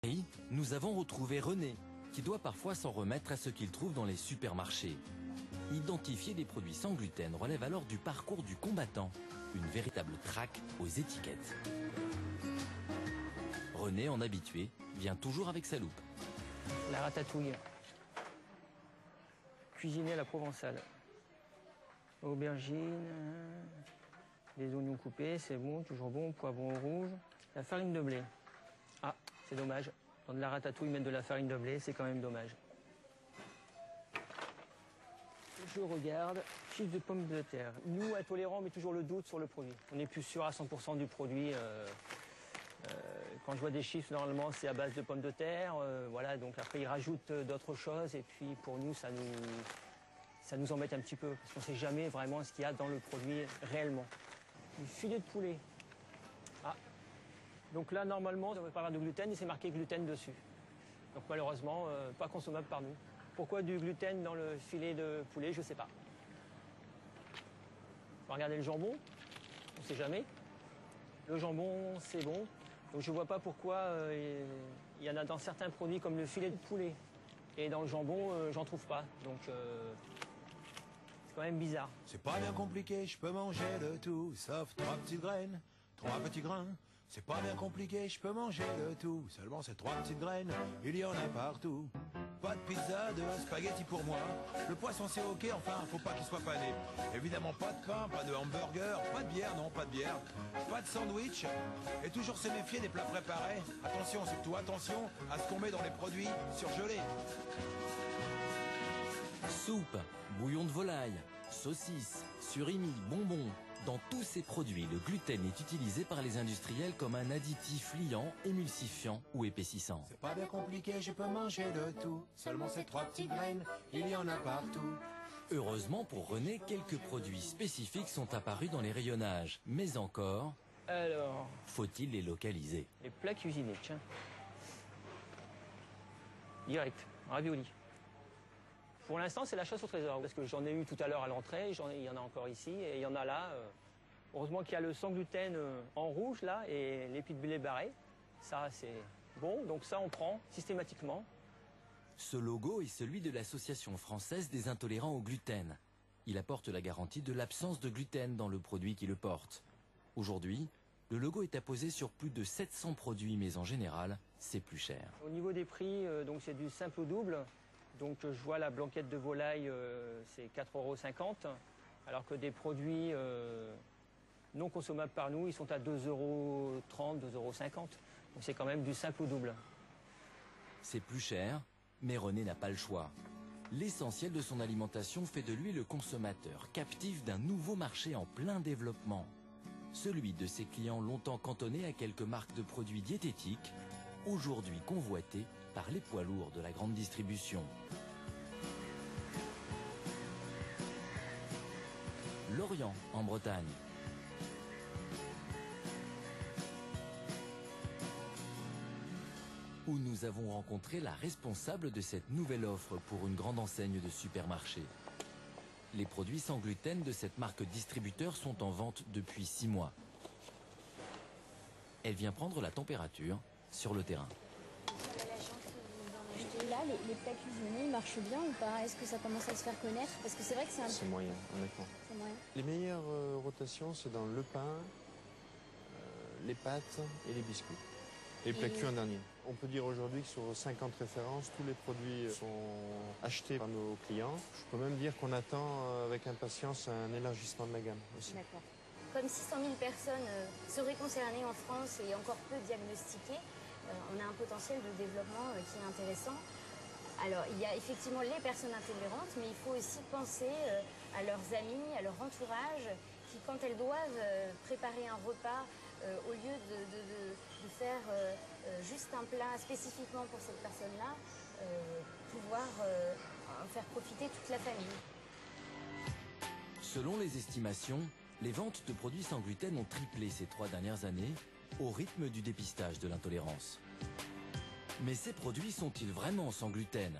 Et nous avons retrouvé René, qui doit parfois s'en remettre à ce qu'il trouve dans les supermarchés. Identifier des produits sans gluten relève alors du parcours du combattant, une véritable traque aux étiquettes. René, en habitué, vient toujours avec sa loupe. La ratatouille, cuisinée à la provençale. Aubergines, les oignons coupés, c'est bon, toujours bon, poivron rouge. La farine de blé. Ah, c'est dommage. Dans de la ratatouille, mettre de la farine de blé, c'est quand même dommage. Je regarde, chips de pommes de terre. Nous, intolérants, on met toujours le doute sur le produit. On n'est plus sûr à 100% du produit. Quand je vois des chiffres, normalement, c'est à base de pommes de terre. Voilà, donc après, ils rajoutent d'autres choses. Et puis, pour nous, ça nous embête un petit peu. Parce qu'on ne sait jamais vraiment ce qu'il y a dans le produit réellement. Du filet de poulet. Ah. Donc là, normalement, on ne devrait pas avoir de gluten et c'est marqué gluten dessus. Donc malheureusement, pas consommable par nous. Pourquoi du gluten dans le filet de poulet, je ne sais pas. On va regarder le jambon, on ne sait jamais. Le jambon, c'est bon. Donc je ne vois pas pourquoi il y en a dans certains produits comme le filet de poulet. Et dans le jambon, j'en trouve pas. Donc c'est quand même bizarre. C'est pas bien compliqué, je peux manger le tout, sauf 3 petites graines, 3 petits grains. C'est pas bien compliqué, je peux manger le tout, seulement ces 3 petites graines, il y en a partout. Pas de pizza, de spaghetti pour moi. Le poisson c'est ok, enfin, faut pas qu'il soit pané. Évidemment pas de pain, pas de hamburger, pas de bière, non, pas de bière. Pas de sandwich, et toujours se méfier des plats préparés. Attention, surtout attention à ce qu'on met dans les produits surgelés. Soupe, bouillon de volaille, saucisses, surimi, bonbons. Dans tous ces produits, le gluten est utilisé par les industriels comme un additif liant, émulsifiant ou épaississant. C'est pas bien compliqué, je peux manger le tout, seulement ces 3 petites graines, il y en a partout. Heureusement pour René, quelques produits spécifiques sont apparus dans les rayonnages. Mais encore, Alors, faut-il les localiser? les plats cuisinés, tiens. Direct, ravioli. Pour l'instant, c'est la chasse au trésor, parce que j'en ai eu tout à l'heure à l'entrée, il y en a encore ici, et il y en a là. Heureusement qu'il y a le sans gluten en rouge, là, et l'épi de blé barré. Ça, c'est bon, donc ça, on prend systématiquement. Ce logo est celui de l'Association française des intolérants au gluten. Il apporte la garantie de l'absence de gluten dans le produit qui le porte. Aujourd'hui, le logo est apposé sur plus de 700 produits, mais en général, c'est plus cher. Au niveau des prix, donc c'est du simple au double. Donc je vois la blanquette de volaille, c'est 4,50 €, alors que des produits non consommables par nous, ils sont à 2,30 €, 2,50 €. Donc c'est quand même du simple au double. C'est plus cher, mais René n'a pas le choix. L'essentiel de son alimentation fait de lui le consommateur captif d'un nouveau marché en plein développement. Celui de ses clients longtemps cantonnés à quelques marques de produits diététiques, aujourd'hui convoités par les poids lourds de la grande distribution. Lorient, en Bretagne. Où nous avons rencontré la responsable de cette nouvelle offre pour une grande enseigne de supermarché. Les produits sans gluten de cette marque distributeur sont en vente depuis 6 mois. Elle vient prendre la température sur le terrain. Là, les plats cuisinés, ils marchent bien ou pas? Est-ce que ça commence à se faire connaître? Parce que c'est vrai que c'est un... C'est moyen, honnêtement. C'est moyen. Les meilleures rotations, c'est dans le pain, les pâtes et les biscuits. Et les plats cuits en dernier. On peut dire aujourd'hui que sur 50 références, tous les produits sont achetés par nos clients. Je peux même dire qu'on attend avec impatience un élargissement de la gamme aussi. D'accord. Comme 600 000 personnes seraient concernées en France et encore peu diagnostiquées, on a un potentiel de développement qui est intéressant. Alors, il y a effectivement les personnes intolérantes, mais il faut aussi penser à leurs amis, à leur entourage, qui, quand elles doivent préparer un repas, au lieu de faire juste un plat spécifiquement pour cette personne-là, pouvoir en faire profiter toute la famille. Selon les estimations, les ventes de produits sans gluten ont triplé ces 3 dernières années, au rythme du dépistage de l'intolérance. Mais ces produits sont-ils vraiment sans gluten?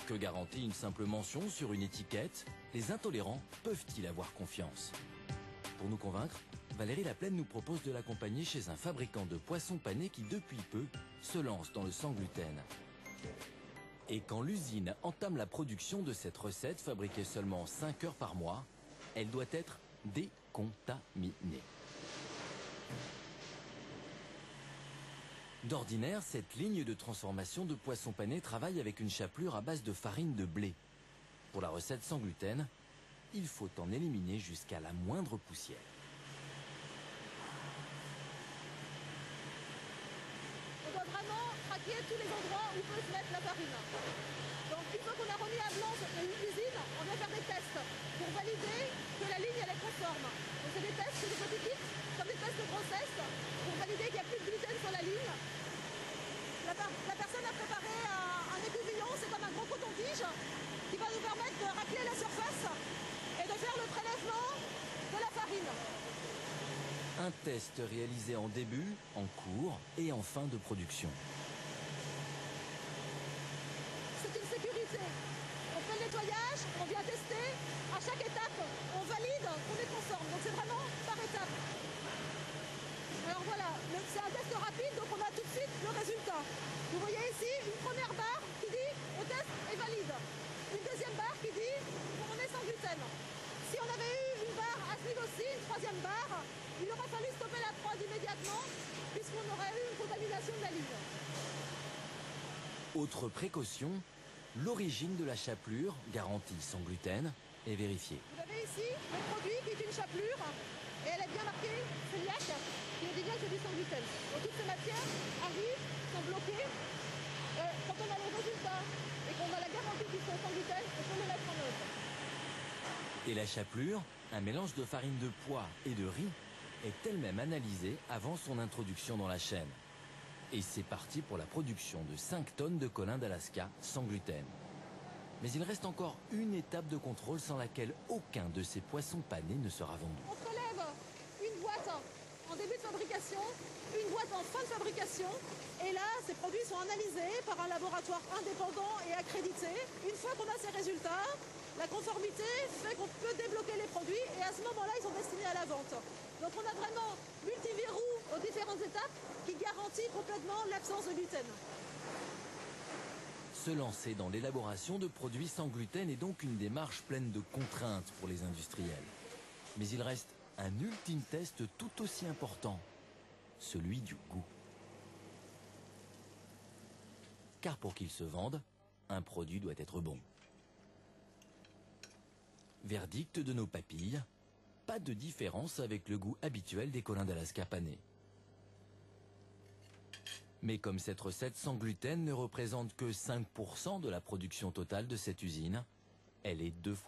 Que garantit une simple mention sur une étiquette? Les intolérants peuvent-ils avoir confiance? Pour nous convaincre, Valérie Laplaine nous propose de l'accompagner chez un fabricant de poissons panés qui, depuis peu, se lance dans le sans gluten. Et quand l'usine entame la production de cette recette, fabriquée seulement 5 heures par mois, elle doit être décontaminée. D'ordinaire, cette ligne de transformation de poissons panés travaille avec une chapelure à base de farine de blé. Pour la recette sans gluten, il faut en éliminer jusqu'à la moindre poussière. On doit vraiment traquer tous les endroits où peut se mettre la farine. Donc une fois qu'on a remis à blanc l'usine, on doit faire des tests pour valider que la ligne elle est conforme. Donc c'est des tests, c'est des petits kits, comme des tests de grossesse, pour valider qu'il n'y a plus de gluten sur la ligne. La personne a préparé un écouvillon, c'est comme un gros coton-tige, qui va nous permettre de racler la surface et de faire le prélèvement de la farine. Un test réalisé en début, en cours et en fin de production. C'est une sécurité. On fait le nettoyage, on vient tester. À chaque étape, on valide qu'on est conforme. Donc c'est vraiment par étape. Alors voilà, c'est un test rapide, donc on a tout de suite le résultat. Vous voyez ici une première barre qui dit « au test est valide ». Une deuxième barre qui dit « on est sans gluten ». Si on avait eu une barre à ce niveau-ci, une troisième barre, il aurait fallu stopper la prod immédiatement puisqu'on aurait eu une contamination de la ligne. Autre précaution, l'origine de la chapelure, garantie sans gluten, est vérifiée. Vous avez ici le produit qui est une chapelure et elle est bien marquée cœliaque, qui nous dit bien que c'est du sans gluten. Donc toutes ces matières arrivent, sont bloquées. Et quand on a le résultat et qu'on a la garantie qu'ils sont sans gluten, on peut les mettre en œuvre. Et la chapelure, un mélange de farine de pois et de riz, est elle-même analysée avant son introduction dans la chaîne. Et c'est parti pour la production de 5 tonnes de colin d'Alaska sans gluten. Mais il reste encore une étape de contrôle sans laquelle aucun de ces poissons panés ne sera vendu. On prélève une boîte en début de fabrication, une boîte en fin de fabrication. Et là, ces produits sont analysés par un laboratoire indépendant et accrédité. Une fois qu'on a ces résultats, la conformité fait qu'on peut débloquer les produits et à ce moment-là, ils sont destinés à la vente. Donc on a vraiment multiverrou aux différentes étapes qui garantit complètement l'absence de gluten. Se lancer dans l'élaboration de produits sans gluten est donc une démarche pleine de contraintes pour les industriels. Mais il reste un ultime test tout aussi important, celui du goût. Car pour qu'il se vende, un produit doit être bon. Verdict de nos papilles, pas de différence avec le goût habituel des colins d'Alaska panés. Mais comme cette recette sans gluten ne représente que 5% de la production totale de cette usine, elle est 2 fois